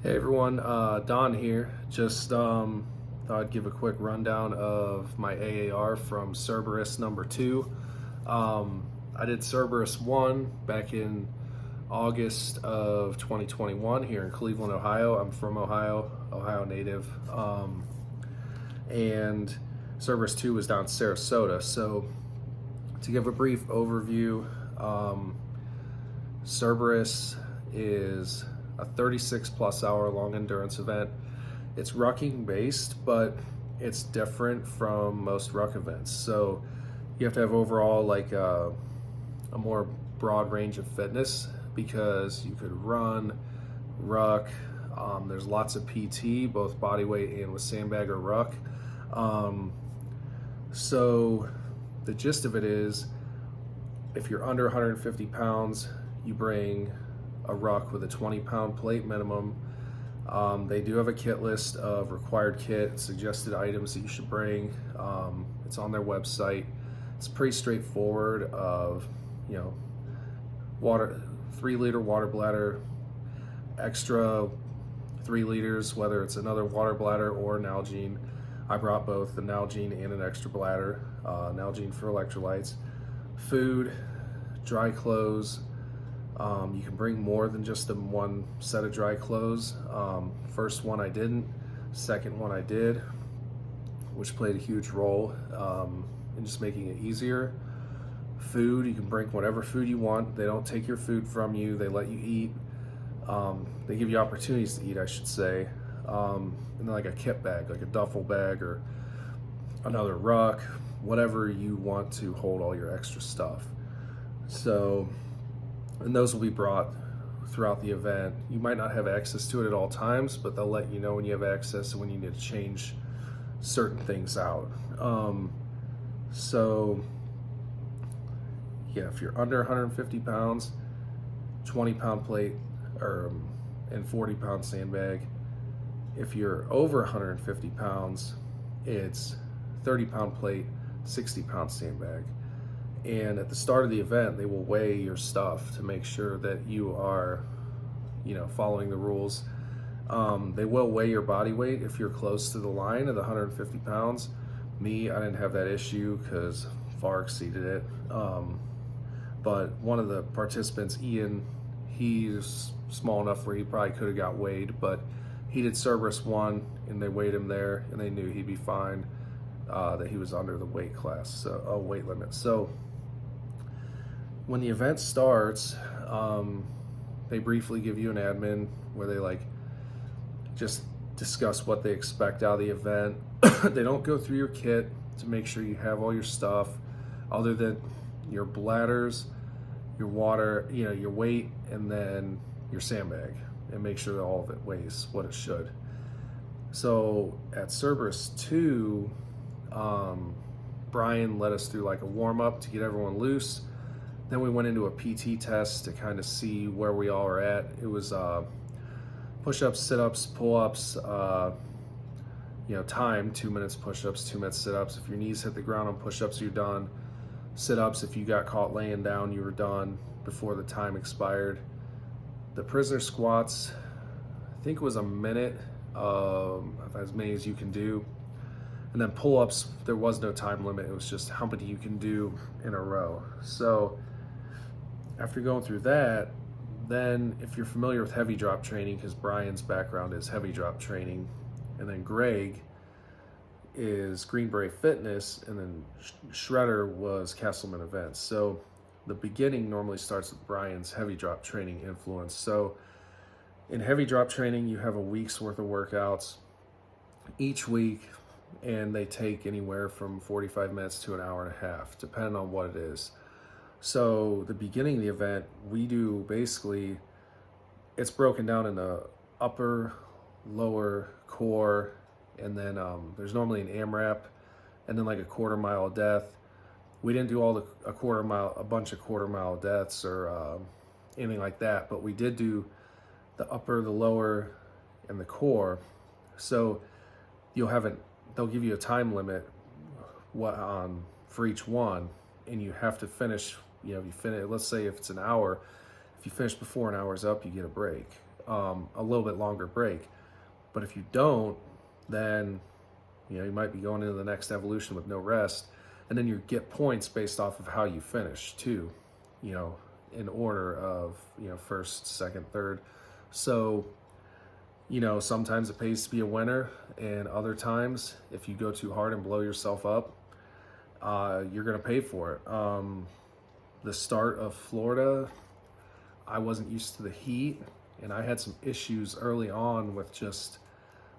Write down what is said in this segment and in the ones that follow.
Hey everyone, Don here. Just thought I'd give a quick rundown of my AAR from Cerberus number 2. I did Cerberus 1 back in August of 2021 here in Cleveland, Ohio. I'm from Ohio native. And Cerberus 2 was down in Sarasota. So to give a brief overview, Cerberus is a 36 plus hour long endurance event. It's rucking based, but it's different from most ruck events. So you have to have overall like a more broad range of fitness because you could run, ruck. There's lots of PT, both body weight and with sandbag or ruck. So the gist of it is, if you're under 150 pounds, you bring a ruck with a 20-pound plate minimum. They do have a kit list of required kit, suggested items that you should bring. It's on their website. It's pretty straightforward of, water, 3-liter water bladder, extra 3 liters, whether it's another water bladder or Nalgene. I brought both the Nalgene and an extra bladder, Nalgene for electrolytes, food, dry clothes. You can bring more than just the one set of dry clothes. First one I didn't, second one I did, which played a huge role in just making it easier. Food, you can bring whatever food you want. They don't take your food from you, they let you eat. They give you opportunities to eat, I should say. And then like a kit bag, like a duffel bag or another ruck, whatever you want to hold all your extra stuff. So, and those will be brought throughout the event. You might not have access to it at all times, but they'll let you know when you have access and when you need to change certain things out. So yeah, if you're under 150 pounds, 20-pound plate and 40-pound sandbag. If you're over 150 pounds, it's 30-pound plate, 60-pound sandbag. And at the start of the event, they will weigh your stuff to make sure that you are, following the rules. They will weigh your body weight if you're close to the line of the 150 pounds. Me, I didn't have that issue because far exceeded it. But one of the participants, Ian, he's small enough where he probably could have got weighed, but he did Cerberus 1 and they weighed him there and they knew he'd be fine, that he was under the weight class, so weight limit. So when the event starts, they briefly give you an admin where they just discuss what they expect out of the event. They don't go through your kit to make sure you have all your stuff other than your bladders, your water, your weight, and then your sandbag, and make sure that all of it weighs what it should. So at Cerberus 2, Brian led us through a warm-up to get everyone loose. Then we went into a PT test to kind of see where we all are at. It was push-ups, sit-ups, pull-ups, time, 2 minutes push-ups, 2 minutes sit-ups. If your knees hit the ground on push-ups, you're done. Sit-ups, if you got caught laying down, you were done before the time expired. The prisoner squats, I think it was a minute, as many as you can do. And then pull-ups, there was no time limit. It was just how many you can do in a row. So after going through that, then if you're familiar with heavy drop training, because Brian's background is heavy drop training, and then Greg is Green Beret Fitness, and then Shredder was Castleman Events. So the beginning normally starts with Brian's heavy drop training influence. So in heavy drop training, you have a week's worth of workouts each week, and they take anywhere from 45 minutes to an hour and a half, depending on what it is. So the beginning of the event, we do basically, it's broken down into upper, lower, core, and then there's normally an AMRAP, and then a quarter mile of death. We didn't do a bunch of quarter mile deaths or anything like that, but we did do the upper, the lower, and the core. So they'll give you a time limit for each one, and you have to finish. If you finish, let's say if it's an hour, if you finish before an hour's up, you get a break. a little bit longer break. But if you don't, then you might be going into the next evolution with no rest, and then you get points based off of how you finish too, in order of first, second, third. So sometimes it pays to be a winner, and other times if you go too hard and blow yourself up, you're gonna pay for it. The start of Florida, I wasn't used to the heat, and I had some issues early on with just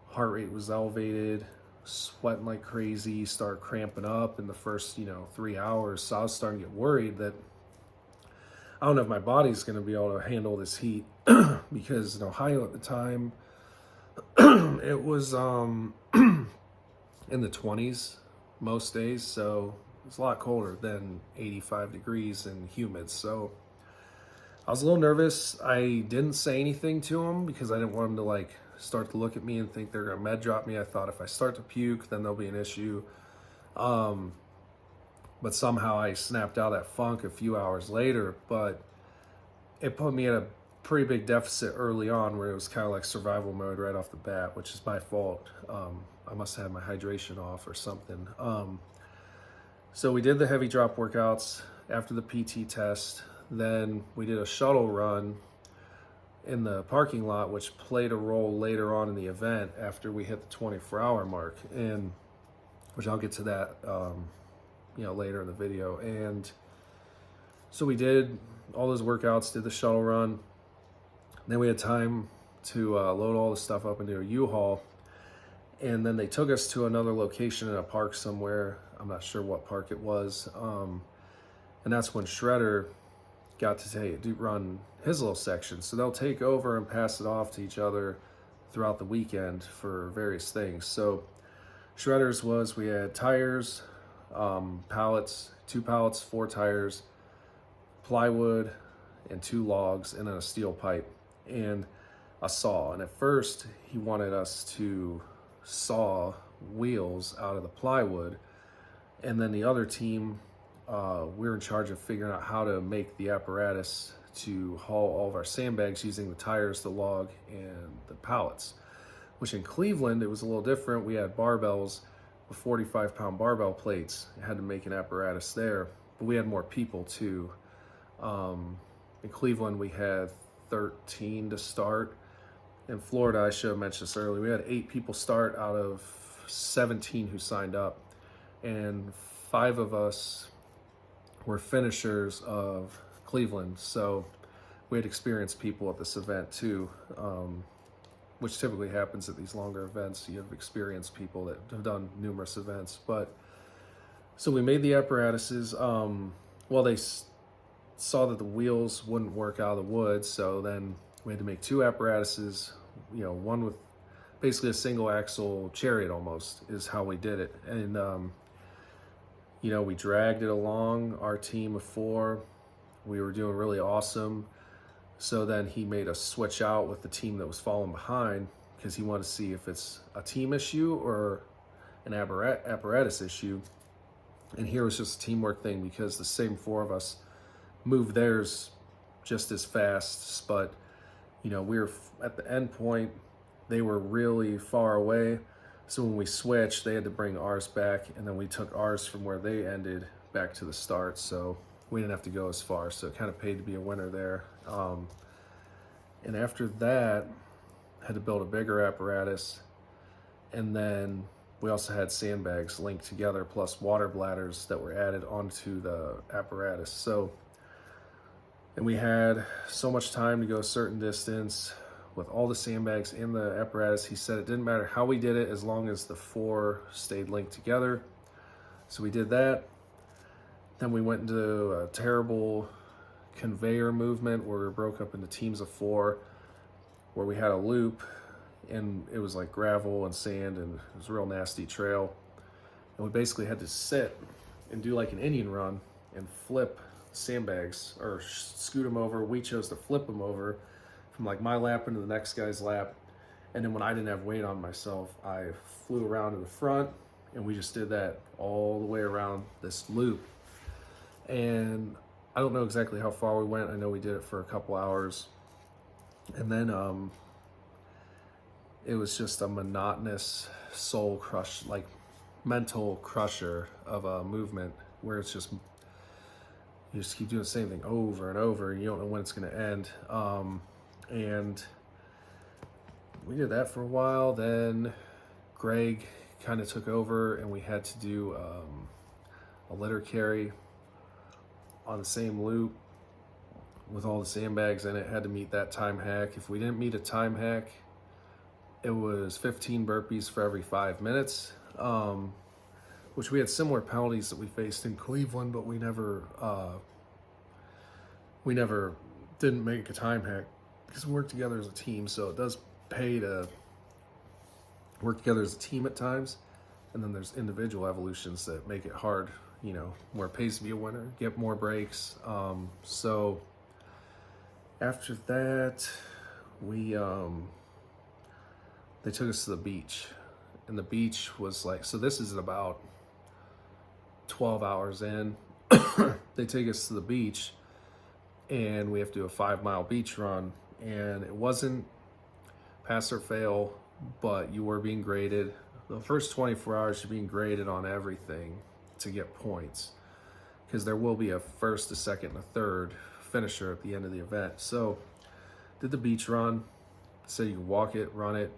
heart rate was elevated, sweating like crazy, start cramping up in the first 3 hours. So I was starting to get worried that I don't know if my body's going to be able to handle this heat because in Ohio at the time it was in the 20s most days, so it's a lot colder than 85 degrees and humid. So I was a little nervous. I didn't say anything to him because I didn't want him to start to look at me and think they're gonna med drop me. I thought if I start to puke, then there'll be an issue. But somehow I snapped out of that funk a few hours later, but it put me at a pretty big deficit early on where it was kind of like survival mode right off the bat, which is my fault. I must have had my hydration off or something. So we did the heavy drop workouts after the PT test. Then we did a shuttle run in the parking lot, which played a role later on in the event after we hit the 24-hour mark, and which I'll get to that later in the video. And so we did all those workouts, did the shuttle run. Then we had time to load all the stuff up into a U-Haul, and then they took us to another location in a park somewhere. I'm not sure what park it was, and that's when Shredder got to run his little section. So they'll take over and pass it off to each other throughout the weekend for various things. So Shredder's we had tires, pallets, 2 pallets, 4 tires, plywood, and 2 logs, and then a steel pipe and a saw. And at first he wanted us to saw wheels out of the plywood, and then the other team, we were in charge of figuring out how to make the apparatus to haul all of our sandbags using the tires, the log, and the pallets. Which in Cleveland, it was a little different. We had barbells with 45-pound barbell plates. I had to make an apparatus there, but we had more people too. In Cleveland, we had 13 to start. In Florida, I should have mentioned this earlier, we had 8 people start out of 17 who signed up, and 5 of us were finishers of Cleveland. So we had experienced people at this event too, which typically happens at these longer events. You have experienced people that have done numerous events. But so we made the apparatuses. They saw that the wheels wouldn't work out of the wood, so then we had to make 2 apparatuses, one with basically a single axle chariot almost is how we did it. And we dragged it along, our team of 4. We were doing really awesome. So then he made us switch out with the team that was falling behind because he wanted to see if it's a team issue or an apparatus issue. And here was just a teamwork thing because the same 4 of us moved theirs just as fast. But, we were at the end point. They were really far away. So when we switched, they had to bring ours back, and then we took ours from where they ended back to the start. So we didn't have to go as far. So it kind of paid to be a winner there. And after that, I had to build a bigger apparatus. And then we also had sandbags linked together, plus water bladders that were added onto the apparatus. So, and we had so much time to go a certain distance with all the sandbags in the apparatus. He said it didn't matter how we did it as long as the 4 stayed linked together. So we did that. Then we went into a terrible conveyor movement where we broke up into teams of 4, where we had a loop, and it was like gravel and sand, and it was a real nasty trail. And we basically had to sit and do like an Indian run and flip sandbags or scoot them over. We chose to flip them over from like my lap into the next guy's lap. And then when I didn't have weight on myself, I flew around to the front, and we just did that all the way around this loop. And I don't know exactly how far we went. I know we did it for a couple hours. And then it was just a monotonous soul crush, like mental crusher of a movement where it's just, you just keep doing the same thing over and over and you don't know when it's going to end. And we did that for a while. Then Greg kind of took over and we had to do a litter carry on the same loop with all the sandbags in it. Had to meet that time hack. If we didn't meet a time hack, it was 15 burpees for every 5 minutes, which we had similar penalties that we faced in Cleveland, but we never didn't make a time hack because we work together as a team. So it does pay to work together as a team at times. And then there's individual evolutions that make it hard, you know, where it pays to be a winner, get more breaks. So after that, they took us to the beach, and the beach was like, so this is about 12 hours in. They take us to the beach and we have to do a 5-mile beach run, and it wasn't pass or fail, but you were being graded. The first 24 hours you're being graded on everything to get points, because there will be a first, a second, and a third finisher at the end of the event. So did the beach run, said you could walk it, run it.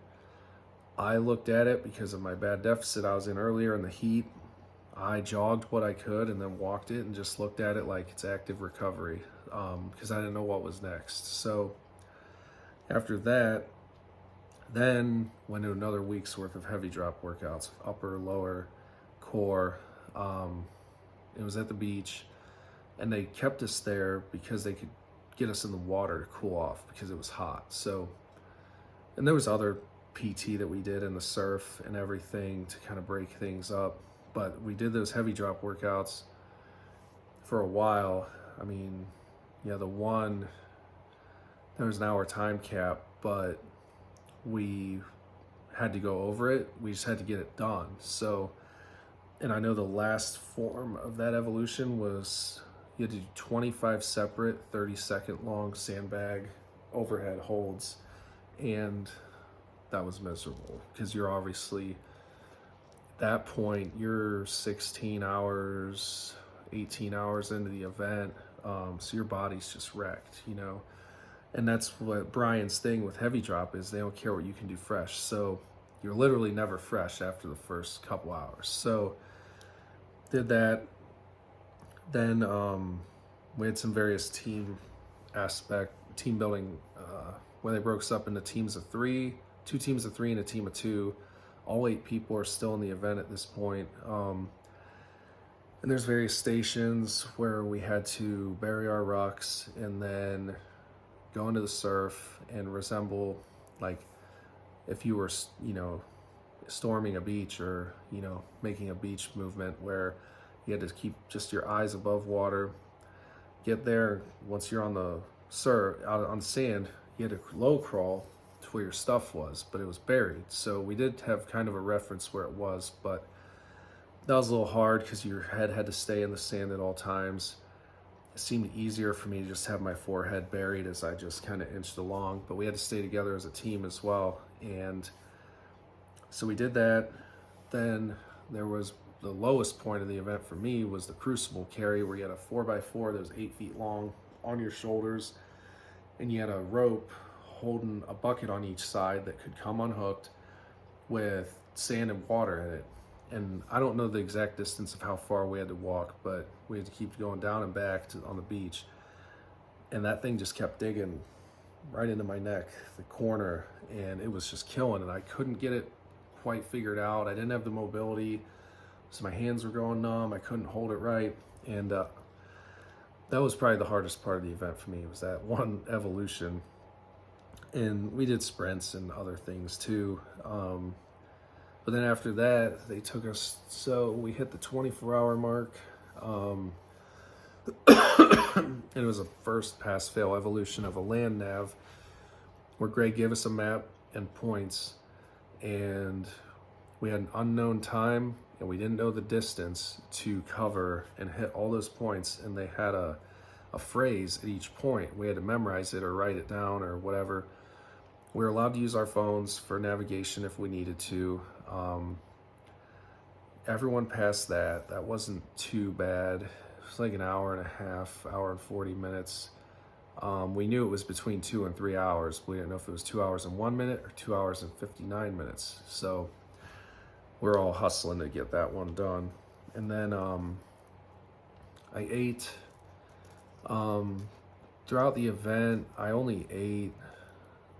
I looked at it because of my bad deficit I was in earlier in the heat. I jogged what I could and then walked it and just looked at it like it's active recovery, because I didn't know what was next. So after that, then went to another week's worth of heavy drop workouts, upper, lower, core. It was at the beach, and they kept us there because they could get us in the water to cool off because it was hot. So, and there was other PT that we did in the surf and everything to kind of break things up. But we did those heavy drop workouts for a while. I mean, yeah, there was an hour time cap, but we had to go over it. We just had to get it done. So, and I know the last form of that evolution was you had to do 25 separate 30-second long sandbag overhead holds. And that was miserable because you're obviously, at that point, you're 16 hours, 18 hours into the event. So your body's just wrecked, you know? And that's what Brian's thing with heavy drop is, they don't care what you can do fresh. So you're literally never fresh after the first couple hours. So did that. Then we had some various team building, where they broke us up into teams of 3, 2 teams of 3 and a team of 2. All 8 people are still in the event at this point. And there's various stations where we had to bury our rucks and then go into the surf and resemble, like if you were, you know, storming a beach or, you know, making a beach movement where you had to keep just your eyes above water. Get there, once you're on the surf, out on the sand, you had to low crawl to where your stuff was, but it was buried. So we did have kind of a reference where it was, but that was a little hard because your head had to stay in the sand at all times. It seemed easier for me to just have my forehead buried as I just kind of inched along, but we had to stay together as a team as well. And so we did that. Then there was the lowest point of the event for me was the crucible carry, where you had a 4x4 that was 8 feet long on your shoulders, and you had a rope holding a bucket on each side that could come unhooked with sand and water in it. And I don't know the exact distance of how far we had to walk, but we had to keep going down and back on the beach. And that thing just kept digging right into my neck, the corner, and it was just killing, and I couldn't get it quite figured out. I didn't have the mobility, so my hands were going numb. I couldn't hold it right. And that was probably the hardest part of the event for me, was that one evolution. And we did sprints and other things too. But then after that, they took us, so we hit the 24-hour mark. And it was a first pass-fail evolution of a land nav, where Greg gave us a map and points, and we had an unknown time, and we didn't know the distance to cover and hit all those points, and they had a phrase at each point. We had to memorize it or write it down or whatever. we're allowed to use our phones for navigation if we needed to. Everyone passed that. That wasn't too bad. It was like an hour and a half, hour and 40 minutes. We knew it was between 2 and 3 hours. We didn't know if it was 2 hours and 1 minute or 2 hours and 59 minutes. So we're all hustling to get that one done. And then I ate. Throughout the event, I only ate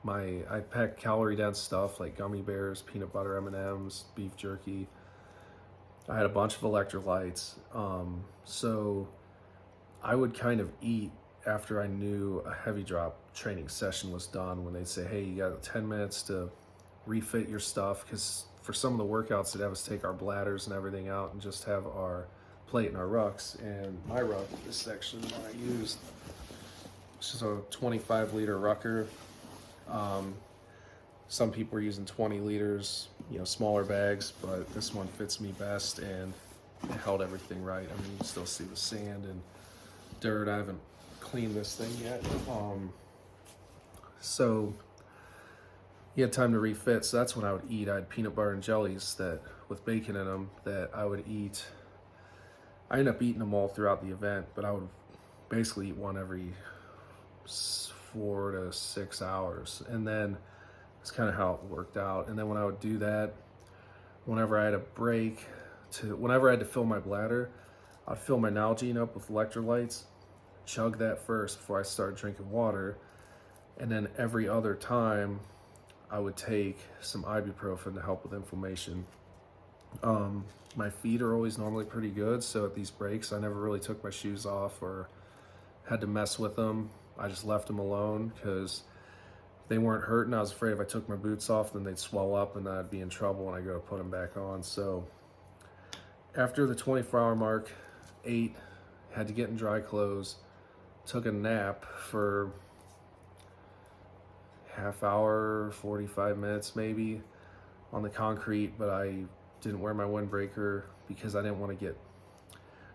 I packed calorie dense stuff like gummy bears, peanut butter M&Ms, beef jerky. I had a bunch of electrolytes. So I would kind of eat after I knew a heavy drop training session was done, when they'd say, hey, you got 10 minutes to refit your stuff, because for some of the workouts they'd have us take our bladders and everything out and just have our plate and our rucks. And my ruck, this is actually the one I used. This is a 25-liter rucker. Some people are using 20 liters, smaller bags, but this one fits me best, and it held everything right. I mean, you can still see the sand and dirt. I haven't cleaned this thing yet. So you had time to refit, so that's when I would eat. I had peanut butter and jellies that with bacon in them that I would eat. I ended up eating them all throughout the event, but I would basically eat one every 4 to 6 hours, and then it's kind of how it worked out. And then when I would do that, whenever I had a break, whenever I had to fill my bladder, I'd fill my Nalgene up with electrolytes, chug that first before I started drinking water, and then every other time I would take some ibuprofen to help with inflammation. My feet are always normally pretty good, so at these breaks I never really took my shoes off or had to mess with them. I just left them alone because they weren't hurting. I was afraid if I took my boots off, then they'd swell up and then I'd be in trouble when I go to put them back on. So after the 24-hour mark, ate, had to get in dry clothes, took a nap for half hour, 45 minutes maybe on the concrete, but I didn't wear my windbreaker because I didn't want to get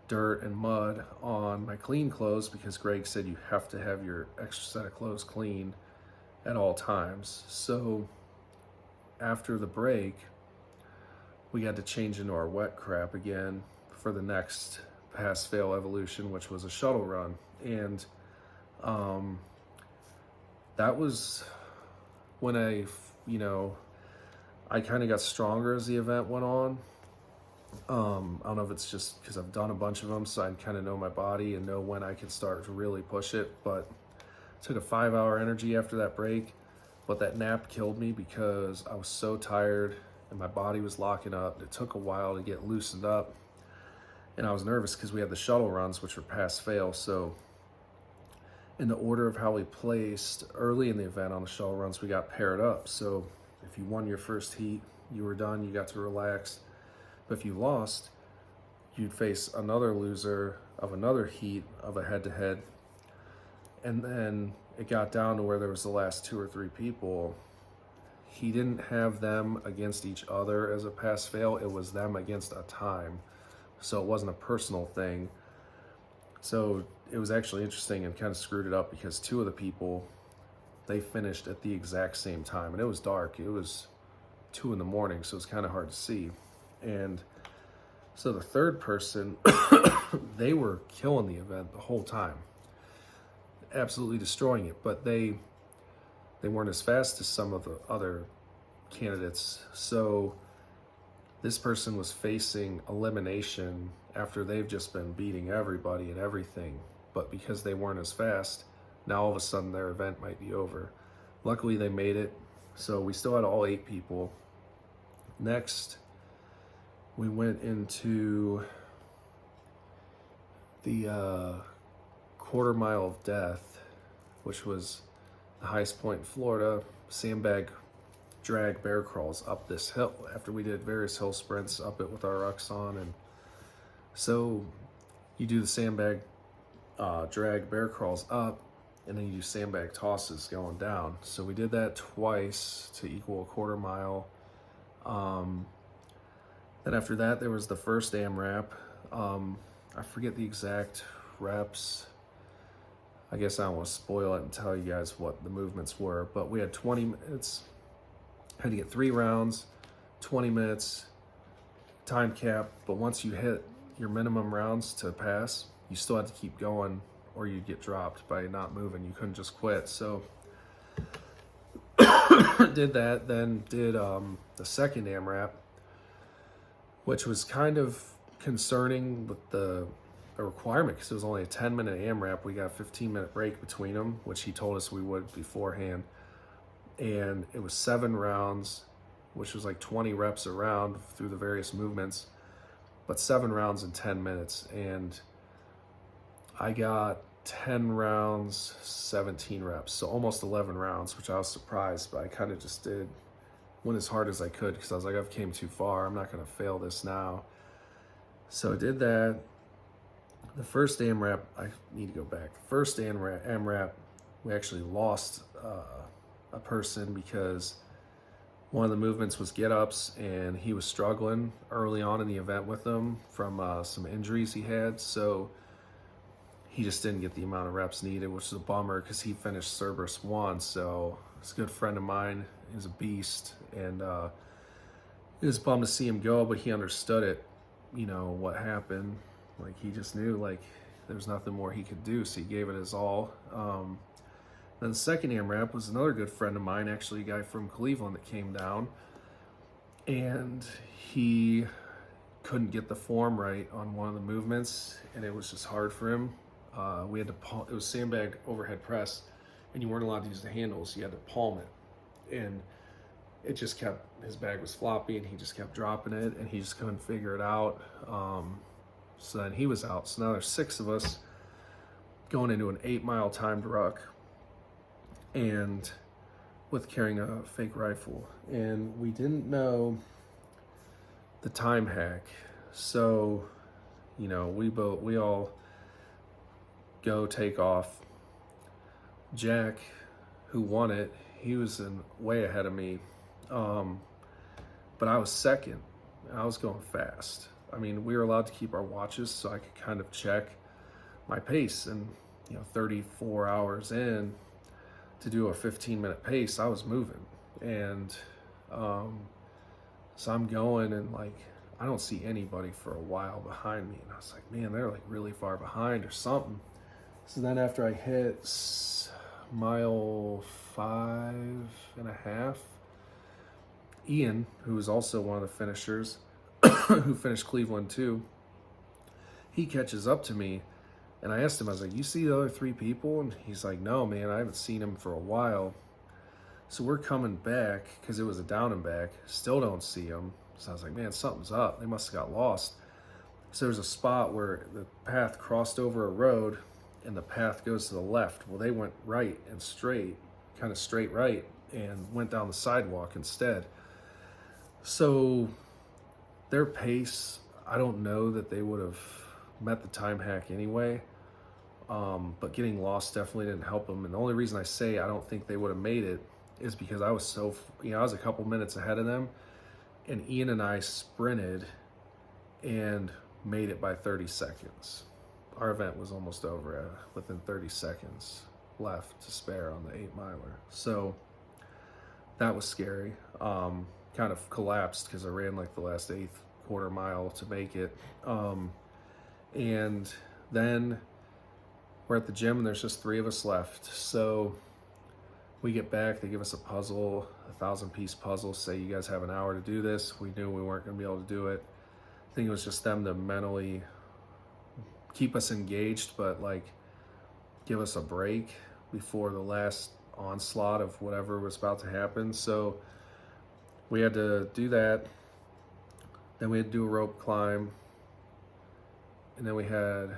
dirt and mud on my clean clothes, because Greg said you have to have your extra set of clothes clean at all times. So after the break, we got to change into our wet crap again for the next pass-fail evolution, which was a shuttle run. And that was when I kind of got stronger as the event went on. I don't know if it's just because I've done a bunch of them, so I kind of know my body and know when I can start to really push it. But I took a 5-hour energy after that break, but that nap killed me because I was so tired and my body was locking up. It took a while to get loosened up, and I was nervous because we had the shuttle runs, which were pass-fail. So in the order of how we placed early in the event on the shuttle runs, we got paired up. So if you won your first heat, you were done, you got to relax. But if you lost, you'd face another loser of another heat of a head-to-head. And then it got down to where there was the last 2 or 3 people. He didn't have them against each other as a pass-fail. It was them against a time. So it wasn't a personal thing. So it was actually interesting and kind of screwed it up because 2 of the people, they finished at the exact same time. And it was dark. It was 2 in the morning, so it was kind of hard to see. And so the third person, they were killing the event the whole time, absolutely destroying it, but they weren't as fast as some of the other candidates. So this person was facing elimination after they've just been beating everybody and everything, but because they weren't as fast, now all of a sudden their event might be over. Luckily they made it, so we still had all 8 people. Next, we went into the quarter mile of death, which was the highest point in Florida. Sandbag drag bear crawls up this hill after we did various hill sprints up it with our rucks on. And so you do the sandbag drag bear crawls up, and then you do sandbag tosses going down. So we did that twice to equal a quarter mile. Then after that, there was the first AMRAP. I forget the exact reps. I guess I don't want to spoil it and tell you guys what the movements were, but we had 20 minutes, had to get 3 rounds, 20 minutes, time cap, but once you hit your minimum rounds to pass, you still had to keep going or you'd get dropped by not moving. You couldn't just quit. So did that, then did the second AMRAP, which was kind of concerning with the requirement because it was only a 10-minute AMRAP. We got a 15-minute break between them, which he told us we would beforehand. And it was 7 rounds, which was like 20 reps a round through the various movements, but 7 rounds in 10 minutes. And I got 10 rounds, 17 reps, so almost 11 rounds, which I was surprised, but I kind of just went as hard as I could because I was like, I've came too far. I'm not going to fail this now. So I did that. The first AMRAP, I need to go back. The first AMRAP, we actually lost a person because one of the movements was get-ups, and he was struggling early on in the event with them from some injuries he had. So he just didn't get the amount of reps needed, which is a bummer because he finished Cerberus 1. So he's a good friend of mine. He's a beast, and it was bummed to see him go, but he understood it, you know, what happened. Like, he just knew, like, there was nothing more he could do, so he gave it his all. Then the second AMRAP was another good friend of mine, actually a guy from Cleveland that came down, and he couldn't get the form right on one of the movements, and it was just hard for him. We had to it was sandbag overhead press, and you weren't allowed to use the handles. You had to palm it, and it just kept, his bag was floppy, and he just kept dropping it, and he just couldn't figure it out. So then he was out. So now there's 6 of us going into an 8-mile timed ruck, and with carrying a fake rifle, and we didn't know the time hack. So, you know, we all go take off. Jack, who won it, he was way ahead of me, but I was second. I was going fast. I mean, we were allowed to keep our watches, so I could kind of check my pace. And, you know, 34 hours in to do a 15-minute pace, I was moving. And so I'm going, and like, I don't see anybody for a while behind me. And I was like, man, they're like really far behind or something. So then after I hit mile 5.5, Ian, who was also one of the finishers, who finished Cleveland too, he catches up to me, and I asked him, I was like, you see the other 3 people? And he's like, no, man, I haven't seen him for a while. So we're coming back, because it was a down and back, still don't see him. So I was like, man, something's up. They must have got lost. So there's a spot where the path crossed over a road, and the path goes to the left. Well, they went right and straight, kind of straight right, and went down the sidewalk instead. So their pace, I don't know that they would have met the time hack anyway, but getting lost definitely didn't help them. And the only reason I say I don't think they would have made it is because I was I was a couple minutes ahead of them, and Ian and I sprinted and made it by 30 seconds. Our event was almost over within 30 seconds left to spare on the 8-miler. So that was scary. Kind of collapsed because I ran like the last 1/8 quarter mile to make it. And then we're at the gym, and there's just 3 of us left. So we get back, they give us a puzzle, a 1,000-piece puzzle, say you guys have an hour to do this. We knew we weren't gonna be able to do it. I think it was just them to mentally keep us engaged, but like give us a break before the last onslaught of whatever was about to happen. So we had to do that. Then we had to do a rope climb. And then we had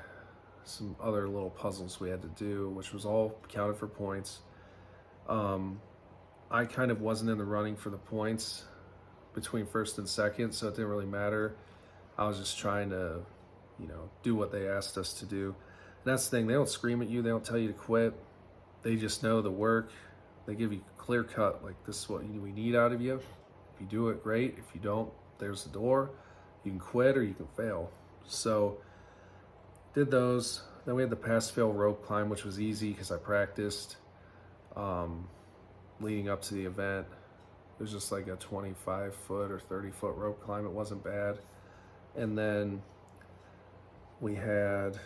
some other little puzzles we had to do, which was all counted for points. I kind of wasn't in the running for the points between first and second, so it didn't really matter. I was just trying to, you know, do what they asked us to do. And that's the thing, they don't scream at you, they don't tell you to quit. They just know the work. They give you clear cut, like, this is what we need out of you. If you do it, great. If you don't, there's the door. You can quit or you can fail. So did those. Then we had the pass-fail rope climb, which was easy because I practiced leading up to the event. It was just like a 25-foot or 30-foot rope climb. It wasn't bad. And then we had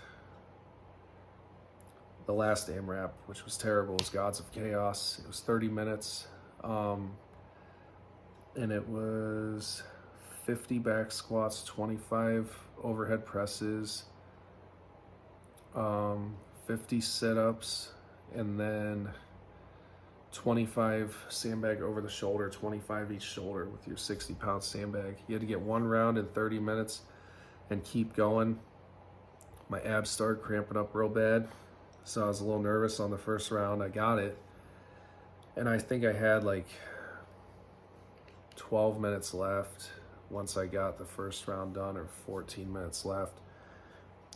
the last AMRAP, which was terrible. It was Gods of Chaos. It was 30 minutes. And it was 50 back squats, 25 overhead presses, 50 sit-ups, and then 25 sandbag over the shoulder, 25 each shoulder with your 60-pound sandbag. You had to get one round in 30 minutes and keep going. My abs started cramping up real bad, so I was a little nervous on the first round. I got it, and I think I had like 12 minutes left once I got the first round done, or 14 minutes left.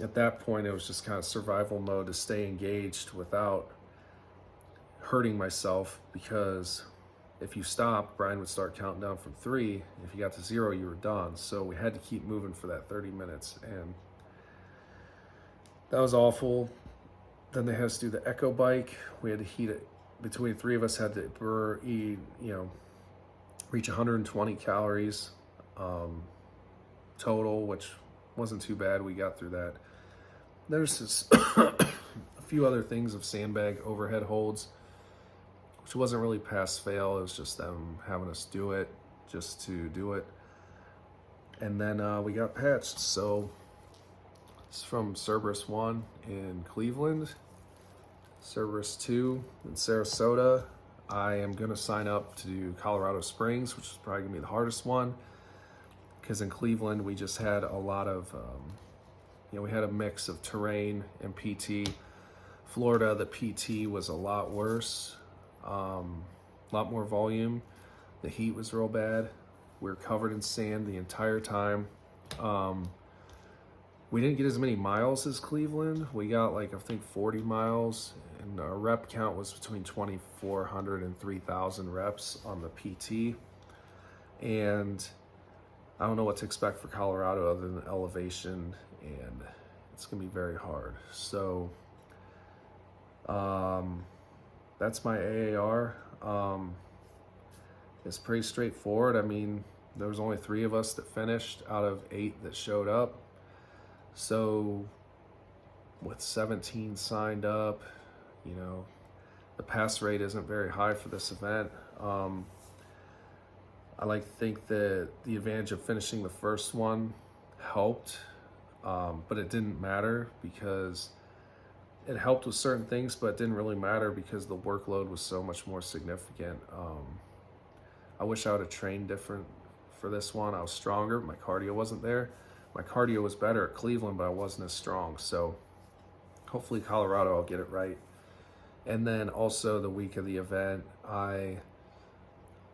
At that point, it was just kind of survival mode to stay engaged without hurting myself, because if you stopped, Brian would start counting down from 3. If you got to 0, you were done. So we had to keep moving for that 30 minutes, and that was awful. Then they had us do the echo bike. We had to heat it. Between 3 of us had to eat, reach 120 calories total, which wasn't too bad. We got through that. There's just a few other things of sandbag overhead holds, which wasn't really pass fail. It was just them having us do it just to do it. And then we got patched. So it's from Cerberus 1 in Cleveland, Cerberus 2 in Sarasota. I am going to sign up to do Colorado Springs, which is probably going to be the hardest one, because in Cleveland we just had a lot of, we had a mix of terrain and PT. Florida, the PT was a lot worse, a lot more volume. The heat was real bad. We were covered in sand the entire time. We didn't get as many miles as Cleveland. We got like, I think 40 miles, and our rep count was between 2,400 and 3,000 reps on the PT. And I don't know what to expect for Colorado other than elevation, and it's gonna be very hard. So that's my AAR. It's pretty straightforward. I mean, there was only 3 of us that finished out of 8 that showed up. So with 17 signed up, the pass rate isn't very high for this event. I like to think that the advantage of finishing the first one helped, but it didn't matter, because it helped with certain things, but it didn't really matter because the workload was so much more significant. I wish I would have trained different for this one. I was stronger. My cardio wasn't there. My cardio was better at Cleveland, but I wasn't as strong. So hopefully Colorado, I'll get it right. And then also the week of the event, I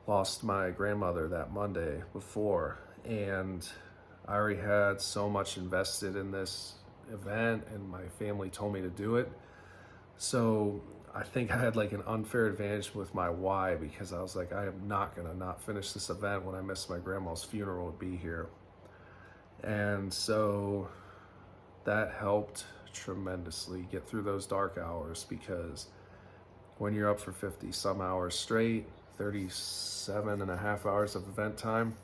lost my grandmother that Monday before, and I already had so much invested in this event, and my family told me to do it. So I think I had like an unfair advantage with my why, because I was like, I am not gonna not finish this event when I miss my grandma's funeral to be here. And so that helped tremendously get through those dark hours, because when you're up for 50 some hours straight, 37 and a half hours of event time,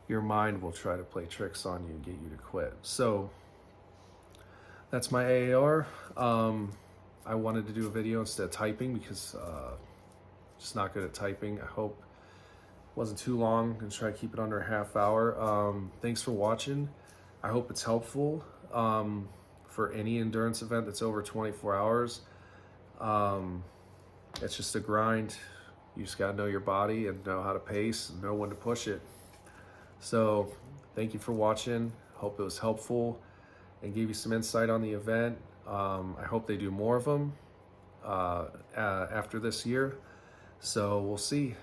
your mind will try to play tricks on you and get you to quit. So that's my AAR. I wanted to do a video instead of typing, because just not good at typing. I hope it wasn't too long. I'm gonna try to keep it under a half hour. Thanks for watching. I hope it's helpful for any endurance event that's over 24 hours. It's just a grind. You just gotta know your body and know how to pace and know when to push it. So thank you for watching. Hope it was helpful and gave you some insight on the event. I hope they do more of them after this year. So we'll see.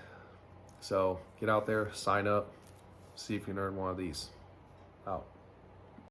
So get out there, sign up, see if you can earn one of these. Out.